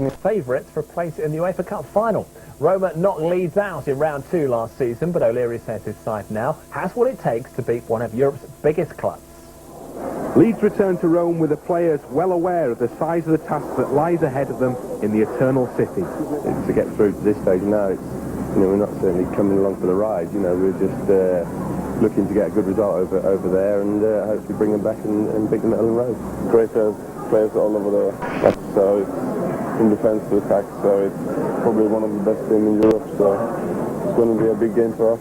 Favourites for a place in the UEFA Cup final. Roma knocked Leeds out in round 2 last season, but O'Leary says his side now has what it takes to beat one of Europe's biggest clubs. Leeds return to Rome with the players well aware of the size of the task that lies ahead of them in the Eternal City. To get through to this stage now, it's, we're not certainly coming along for the ride. We're just looking to get a good result over there and hopefully bring them back and beat them at Ellen Road. Great players all over there. So from defence to attack, so it's probably one of the best teams in Europe. So it's going to be a big game for us.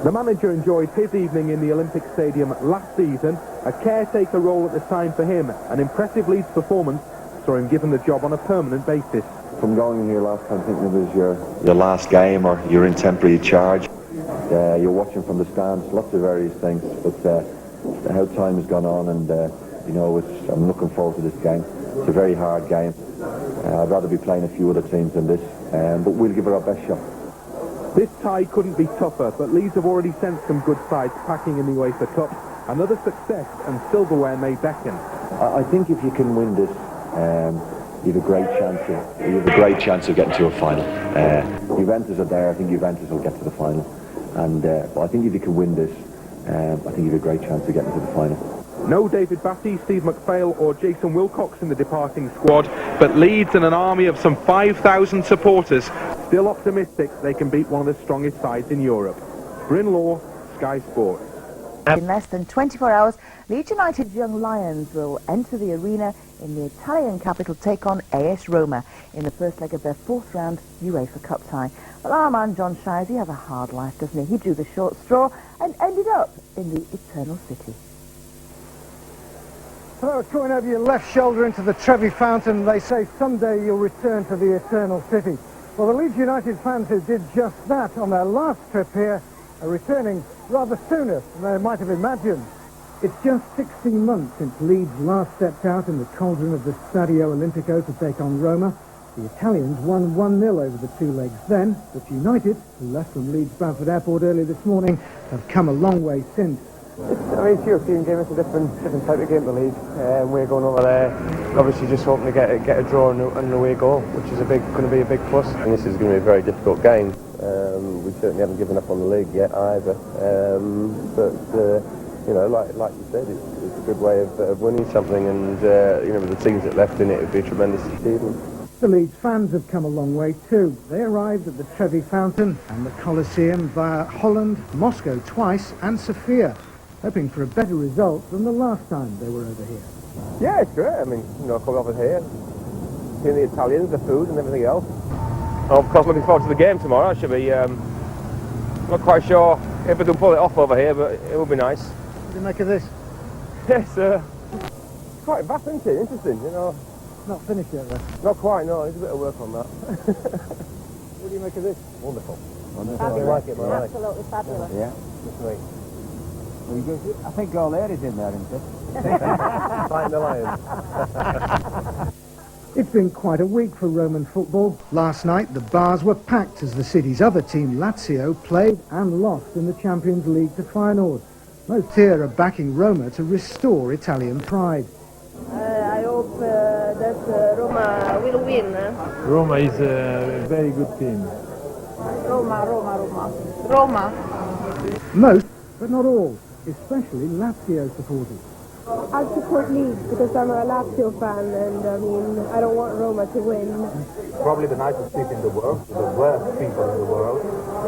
The manager enjoyed his evening in the Olympic Stadium last season. A caretaker role at the time for him. An impressive Leeds performance saw him given the job on a permanent basis. From going in here last time, thinking it was your last game or you're in temporary charge. You're watching from the stands, lots of various things, but how time has gone on, and I'm looking forward to this game. It's a very hard game. I'd rather be playing a few other teams than this, but we'll give it our best shot. This tie couldn't be tougher, but Leeds have already sent some good sides packing in the UEFA Cup. Another success and silverware may beckon. I think if you can win this, you have a great chance of getting to a final. Juventus are there. I think Juventus will get to the final, and but I think if you can win this, I think you have a great chance of getting to the final. No David Batty, Steve McPhail or Jason Wilcox in the departing squad, but Leeds and an army of some 5,000 supporters still optimistic they can beat one of the strongest sides in Europe. Bryn Law, Sky Sports. In less than 24 hours, Leeds United's young Lions will enter the arena in the Italian capital to take on AS Roma in the first leg of their fourth round UEFA Cup tie. Well, our man John Shiresy has a hard life, doesn't he? He drew the short straw and ended up in the Eternal City. So, going over your left shoulder into the Trevi Fountain, they say someday you'll return to the Eternal City. Well, the Leeds United fans who did just that on their last trip here are returning rather sooner than they might have imagined. It's just 16 months since Leeds last stepped out in the cauldron of the Stadio Olimpico to take on Roma. The Italians won 1-0 over the two legs then, but United, who left from Leeds Bradford Airport early this morning, have come a long way since. It's a European game. It's a different type of game to Leeds. We're going over there, obviously just hoping to get a draw and an away goal, which is going to be a big plus. And this is going to be a very difficult game. We certainly haven't given up on the league yet either. Like you said, it's a good way of winning something, and with the teams that left in it, it'd be a tremendous achievement. The Leeds fans have come a long way too. They arrived at the Trevi Fountain and the Coliseum via Holland, Moscow twice, and Sofia, hoping for a better result than the last time they were over here. Yeah, it's great. I mean, coming over here, seeing the Italians, the food and everything else. I'm of course looking forward to the game tomorrow. I should be, not quite sure if we can pull it off over here, but it will be nice. What do you make of this? Yes, it's quite vast, isn't it? Interesting, Not finished yet though. Not quite, no. There's a bit of work on that. What do you make of this? Wonderful. Fabulous. Like it, right? Absolutely fabulous. Yeah, just me. I think O'Leary's in there, isn't it? Fighting the Lions. It's been quite a week for Roman football. Last night the bars were packed as the city's other team, Lazio, played and lost in the Champions League to Feyenoord. Most here are backing Roma to restore Italian pride. I hope that Roma will win. Roma is a very good team. Roma. Most, but not all, especially Lazio supporters. I support Leeds because I'm a Lazio fan, and I don't want Roma to win. Probably the nicest people in the world, the worst people in the world,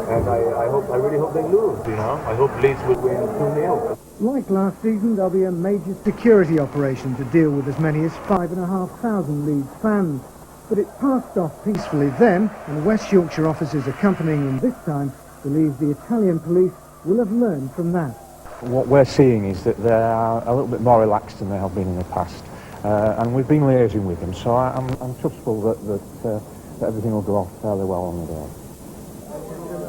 and I really hope they lose, I hope Leeds will win 2-0. Like last season, there'll be a major security operation to deal with as many as 5,500 Leeds fans. But it passed off peacefully then, and West Yorkshire officers accompanying them this time believe the Italian police will have learned from that. What we're seeing is that they are a little bit more relaxed than they have been in the past, and we've been liaising with them, so I'm trustful that everything will go off fairly well on the day.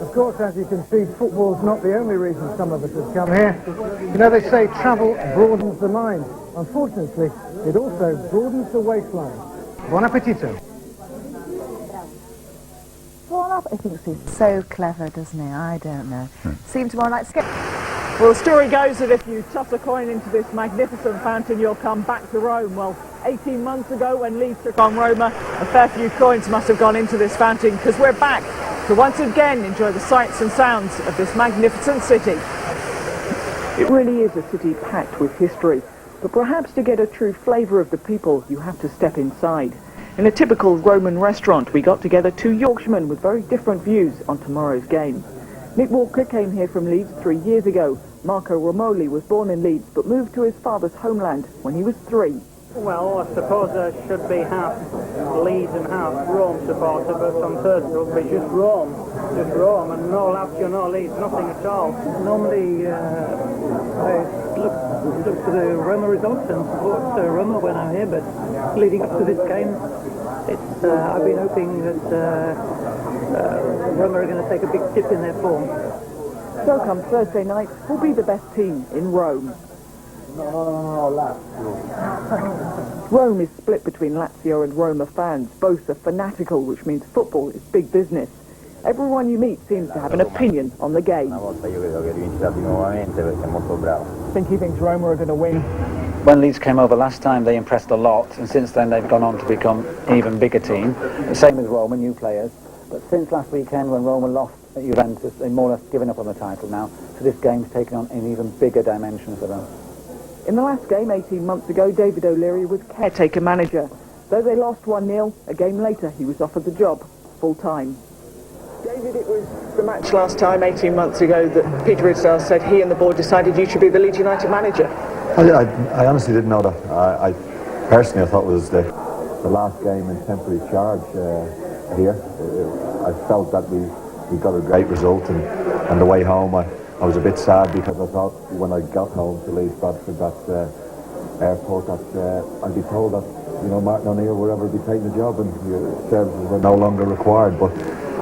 Of course, as you can see, football's not the only reason some of us have come here. They say travel broadens the mind. Unfortunately, it also broadens the waistline. Buon appetito. He thinks he's so clever, doesn't he? I don't know. Seems more like Well, the story goes that if you toss a coin into this magnificent fountain, you'll come back to Rome. Well, 18 months ago when Leeds took on Roma, a fair few coins must have gone into this fountain because we're back to once again enjoy the sights and sounds of this magnificent city. It really is a city packed with history, but perhaps to get a true flavour of the people, you have to step inside. In a typical Roman restaurant, we got together two Yorkshiremen with very different views on tomorrow's game. Nick Walker came here from Leeds 3 years ago. Marco Romoli was born in Leeds but moved to his father's homeland when he was 3. Well, I suppose there should be half Leeds and half Rome supporter, but on Thursday it'll be just Rome, and no Lazio, no Leeds, nothing at all. Normally I look for the Roma results and support Roma when I'm here, but leading up to this game, I've been hoping that Roma are going to take a big dip in their form. So come Thursday night, who'll be the best team in Rome? Rome is split between Lazio and Roma fans. Both are fanatical, which means football is big business. Everyone you meet seems to have an opinion on the game. Think he thinks Roma are going to win? When Leeds came over last time, they impressed a lot, and since then they've gone on to become an even bigger team. The same as Roma, new players. But since last weekend, when Roma lost at Juventus, they've more or less given up on the title now. So this game's taken on an even bigger dimension for them. In the last game, 18 months ago, David O'Leary was caretaker manager. Though they lost 1-0, a game later he was offered the job, full-time. David, it was the match last time, 18 months ago, that Peter Ridsdale said he and the board decided you should be the Leeds United manager. I honestly didn't know that. I personally thought it was the last game in temporary charge here. I felt that we got a great result, and on the way home I was a bit sad because I thought when I got home to Leeds Bradford that airport that I'd be told that Martin O'Neill would ever be taking the job and your services were no longer required. But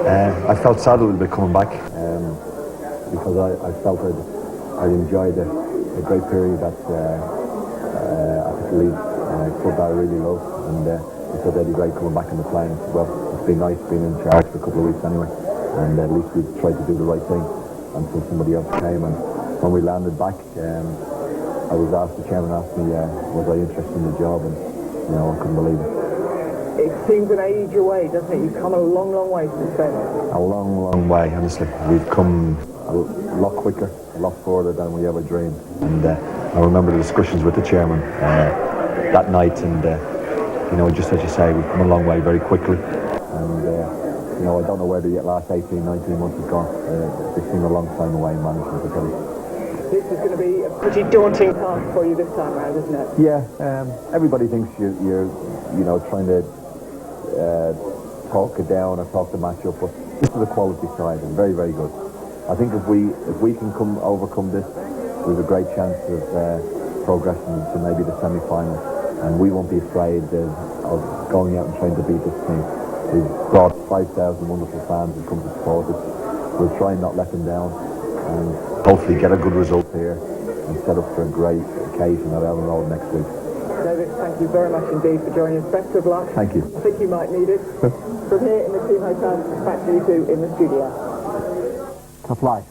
I felt sad a little bit coming back because I felt I'd enjoyed a great period at Leeds club that I really loved, and I thought it'd be great coming back in the playing. Well, it's been nice being in charge for a couple of weeks anyway, and at least we tried to do the right thing until somebody else came. And when we landed back, I was asked, the chairman asked me, was I interested in the job, and I couldn't believe it. It seems an age away, doesn't it? You've come a long, long way since then. A long, long way, honestly. We've come a lot quicker, a lot further than we ever dreamed. And I remember the discussions with the chairman that night, and just as you say, we've come a long way very quickly. And I don't know where the last 18, 19 months have gone. They seem a long time away in management, I tell you. This is going to be a pretty daunting task for you this time around, isn't it? Yeah, everybody thinks you're trying to talk it down or talk the match up, but this is a quality side and very, very good. I think if we can overcome this, we have a great chance of progressing to maybe the semi-final, and we won't be afraid of going out and trying to beat this team. We've brought 5,000 wonderful fans who come to support us. We'll try and not let them down, and hopefully get a good result here and set up for a great occasion at Ellen Road next week. David, thank you very much indeed for joining us. Best of luck. Thank you. I think you might need it. From here in the team hotel, back to you two in the studio. Tough life.